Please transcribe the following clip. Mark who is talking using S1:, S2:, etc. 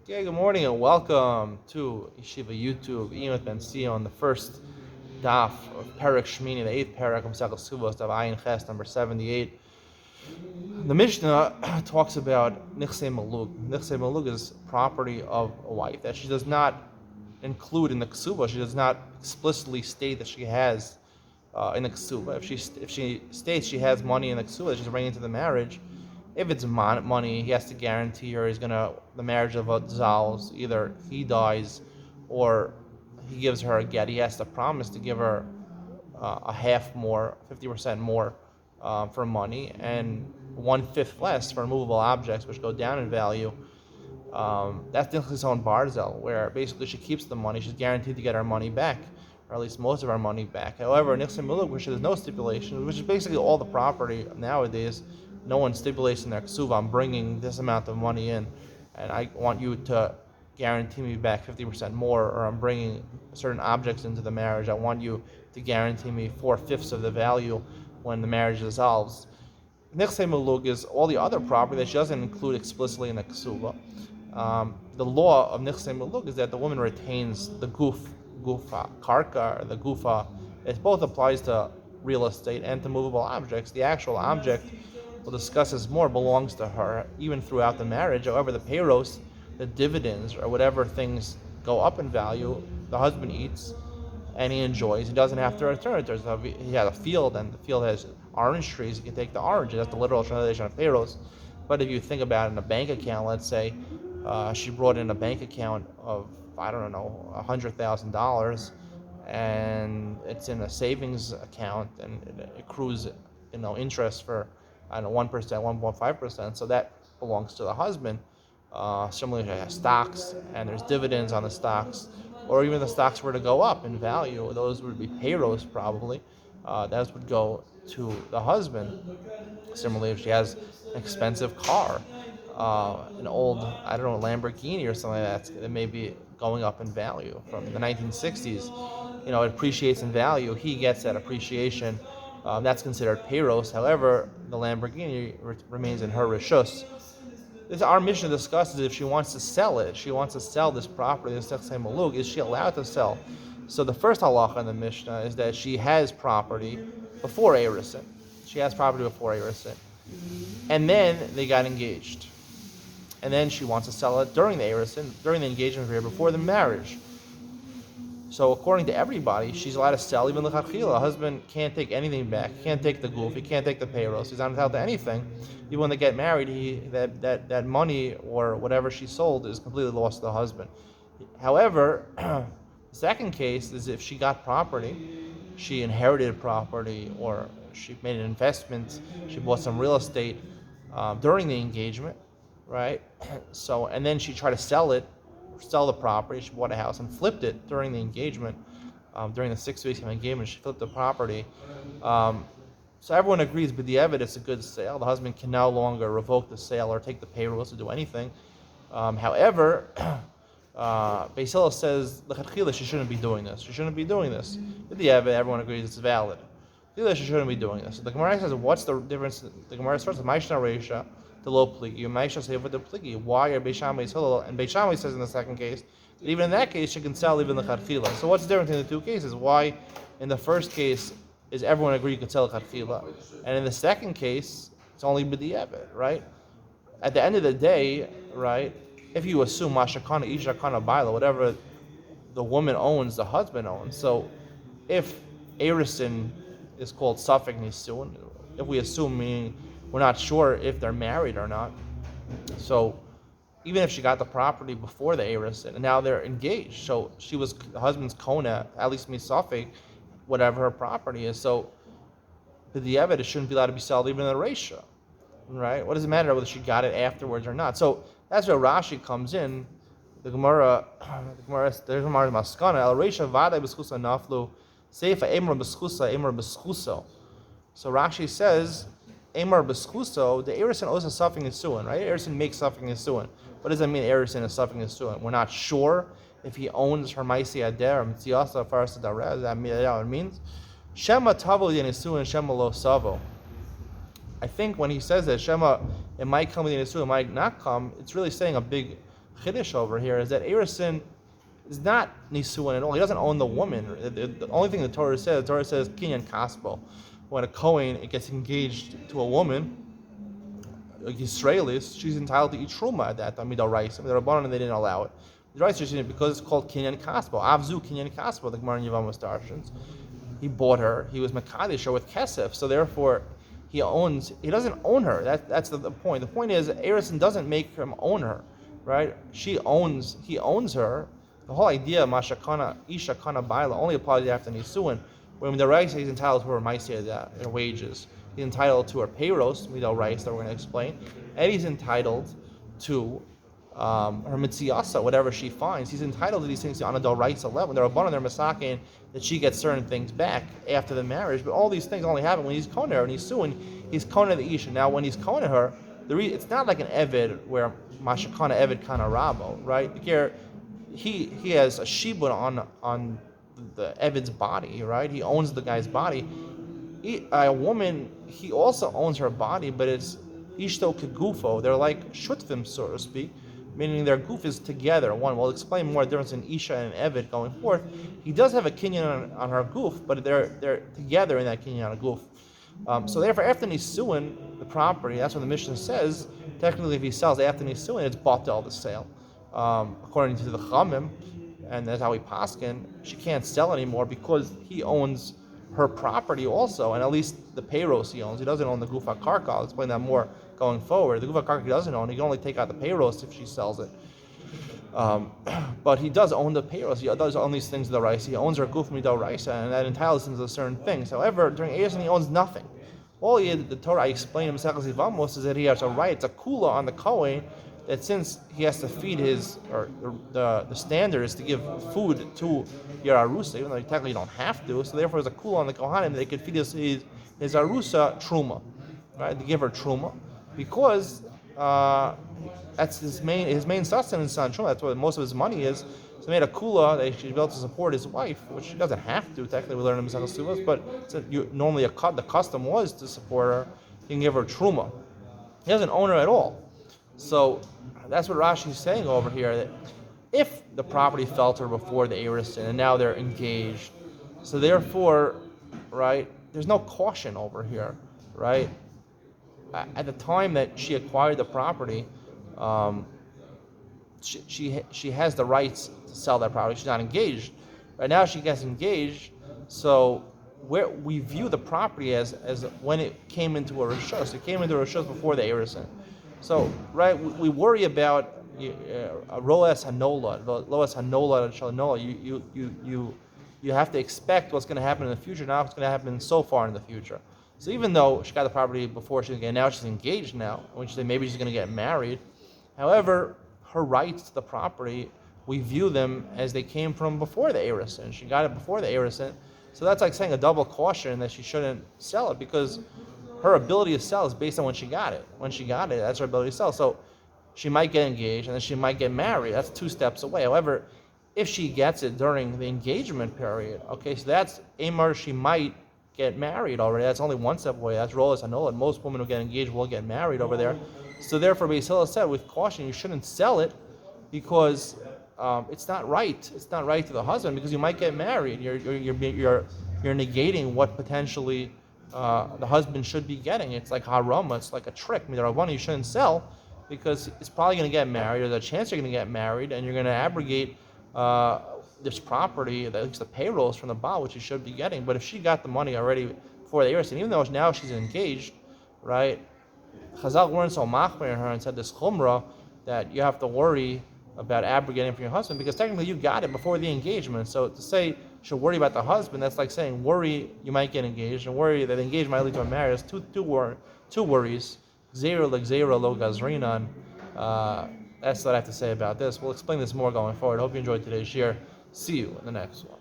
S1: Okay, good morning and welcome to Yeshiva YouTube, Iyun with Benzion, the first daf of Perek Shmini, the eighth Perek of Kesubos, of Iyun Ches, number 78. The Mishnah talks about Nichse Malug. Nichse Malug is property of a wife that she does not include in the Kesubah. She does not explicitly state that she has in the Kesubah. If she states she has money in the Kesubah that she's bringing into the marriage, if it's money, he has to guarantee her the marriage of dissolves. Either he dies or he gives her a get. He has to promise to give her a half more, 50% more for money, and 1/5 less for movable objects, which go down in value. That's Nichlis on Barzel, where basically she keeps the money. She's guaranteed to get her money back, or at least most of her money back. However, Nichsim Miluk, which there's no stipulation, which is basically all the property nowadays, no one stipulates in their ksuva, I'm bringing this amount of money in, and I want you to guarantee me back 50% more, or I'm bringing certain objects into the marriage. I want you to guarantee me 4/5 of the value when the marriage dissolves. Nichse Miluk is all the other property that she doesn't include explicitly in the ksuva. The law of Nichse Miluk is that the woman retains the gufa, karka, or the gufa. It both applies to real estate and to movable objects. The actual object, we'll discuss this more, belongs to her even throughout the marriage. However, the payros, the dividends, or whatever things go up in value, the husband eats and he enjoys. He doesn't have to return it. He has a field, and the field has orange trees. He can take the oranges. That's the literal translation of payros. But if you think about it in a bank account, let's say she brought in a bank account of, I don't know, $100,000, and it's in a savings account, and it accrues, interest for, I don't know, 1%, 1.5%. So that belongs to the husband. Similarly, she has stocks, and there's dividends on the stocks, or even the stocks were to go up in value, those would be payros probably. Those would go to the husband. Similarly, if she has an expensive car, an old, I don't know, Lamborghini or something like that may be going up in value from the 1960s. It appreciates in value. He gets that appreciation. That's considered payros. However, the Lamborghini remains in her rishus. Our mission discusses if she wants to sell it. She wants to sell this property, this Nechsei Malug. Is she allowed to sell? So the first halacha in the Mishnah is that she has property before Erusin. She has property before Erusin. And then they got engaged. And then she wants to sell it during the Erusin, during the engagement period, before the marriage. So according to everybody, she's allowed to sell even the l'chachila. A husband can't take anything back. He can't take the goof. He can't take the payros. He's not entitled to anything. Even when they get married, that money or whatever she sold is completely lost to the husband. However, the second case is if she got property, she inherited property, or she made an investment, she bought some real estate during the engagement, right? So, and then she tried to sell the property. She bought a house and flipped it during the engagement. During the 6 weeks of engagement, she flipped the property. So everyone agrees, but the evidence is a good sale. The husband can no longer revoke the sale or take the payrolls to do anything. However, Beis Hillel says she shouldn't be doing this. She shouldn't be doing this. But the evidence, everyone agrees it's valid. She shouldn't be doing this. So the Gemara says, what's the difference? The Gemara starts with Maishna Reisha, the low pligi. Maishna say with the pligi. Why are Beis Shammai Hillel? And Beis Shammai says in the second case that even in that case she can sell even the chadchila. So what's the difference in the two cases? Why in the first case is everyone agree you can sell chadchila, and in the second case it's only b'di'evet, right? At the end of the day, right? If you assume mashakana isha kana baila, whatever the woman owns, the husband owns. So if Erison is called Safek Nisun, if we assume, meaning we're not sure if they're married or not. So even if she got the property before the Erison and now they're engaged, so she was the husband's kona, at least misafek, whatever her property is. So the evidence shouldn't be allowed to be sold even in the Reisha, right? What does it matter whether she got it afterwards or not? So that's where Rashi comes in. There's Gemara's maskana el Reisha vada b'schusa naflu seifa emor b'schuso. So Rashi says emor b'schuso, the Erison owes a suffering nisuin, right? Erison makes suffering nisuin. What does that mean? Erison is suffering nisuin. We're not sure if he owns her maisi ader or mitziasa farsa dareh. Is that what it means? Shema tavo yenisuin shema lo savo. I think when he says that Shema, it might come with the Yisur, it might not come, it's really saying a big chiddush over here is that Erisin is not nisuin at all. He doesn't own the woman. The only thing the Torah says kinyan kaspo. When a Kohen gets engaged to a woman, like Israelis, she's entitled to eat truma at that time. The Rabbanan, they didn't allow it. The rights are because it's called kinyan kaspo. Avzu kinyan kaspo. The Gemara in Yevamos Darshans. He bought her. He was mekadesh her with kesef. So therefore, he doesn't own her. That's the point. The point is, Erisin doesn't make him own her, right? He owns her. The whole idea, mashakana, isha kana baila, only applies after nisuin. When the rice he's entitled to her ma'aseh, her wages. He's entitled to her payros, midal rice that we're going to explain, and he's entitled to her mitziasa, whatever she finds. He's entitled to these things on a dal rice level. They're abundant, they're masakin, that she gets certain things back after the marriage. But all these things only happen when he's kohen her and he's suing. He's kohen the isha. Now, when he's kohen her, it's not like an eved where mashakana eved kana rabo, right? He has a shibud on the eved's body, right? He owns the guy's body. A woman, he also owns her body, but it's ishto kegufo. They're like shutvim, so to speak, meaning their goof is together. We'll explain more the difference in isha and eved going forth. He does have a kinyan on her goof, but they're together in that kinyan on goof. So therefore, after nisuin, the property, that's what the Mishnah says. Technically, if he sells after nisuin, it's batel the sale. According to the Chamim, and that's how we paskin, she can't sell anymore because he owns her property also, and at least the payros he owns. He doesn't own the gufa karka. I'll explain that more going forward. The gufa karka he doesn't own. He can only take out the payros if she sells it. But he does own the payros. He does own these things of the rice. He owns her guf mido rice, and that entitles him to certain things. However, during Eirus, he owns nothing. All the Torah I explained in Masechus Yevamos is that he has a right. It's a kula on the Kohen that since he has to feed the standard is to give food to your arusa, even though you technically don't have to. So therefore, there's a kula on the kohanim that they could feed his arusa truma, right? To give her truma, because that's his main sustenance on truma. That's what most of his money is. So he made a kula that he should be able to support his wife, which he doesn't have to. Technically, we learn in Masechus Kesubos, but normally the custom was to support her. You can give her truma. He doesn't own her at all. So that's what Rashi is saying over here, that if the property fell to her before the Eirus and now they're engaged, so therefore, right, there's no caution over here, right? At the time that she acquired the property, she has the rights to sell that property. She's not engaged. Right now she gets engaged, so we view the property as when it came into a rishos. It came into a rishos before the Eirus. So, right, we worry about roes hanola, loes hanola shalanola. You have to expect what's going to happen in the future, not what's going to happen so far in the future. So even though she got the property before now she's engaged now, when she said maybe she's going to get married. However, her rights to the property, we view them as they came from before the Eirus, and she got it before the Eirus. So that's like saying a double caution that she shouldn't sell it, because her ability to sell is based on when she got it. When she got it, that's her ability to sell. So she might get engaged and then she might get married. That's 2 steps away. However, if she gets it during the engagement period, okay, so that's Amar, she might get married already. That's only 1 step away. That's Rolas Hanola. And most women who get engaged will get married over there. So therefore, Beis Hillel said, with caution, you shouldn't sell it because it's not right. It's not right to the husband because you might get married. You're negating what potentially the husband should be getting. It's like harama, it's like a trick. Midarabana, you shouldn't sell because it's probably going to get married. There's a chance you're going to get married, and you're going to abrogate this property, at least the payrolls from the Baal, which you should be getting. But if she got the money already before the Eirus, and even though now she's engaged, right? Chazal weren't so machmir in her and said this chumrah that you have to worry about abrogating from your husband because technically you got it before the engagement. So to say you should worry about the husband, that's like saying worry you might get engaged and worry that the engagement might lead to a marriage. Two worries. Zero like zero lo gazrinan. That's what I have to say about this. We'll explain this more going forward. Hope you enjoyed today's share. See you in the next one.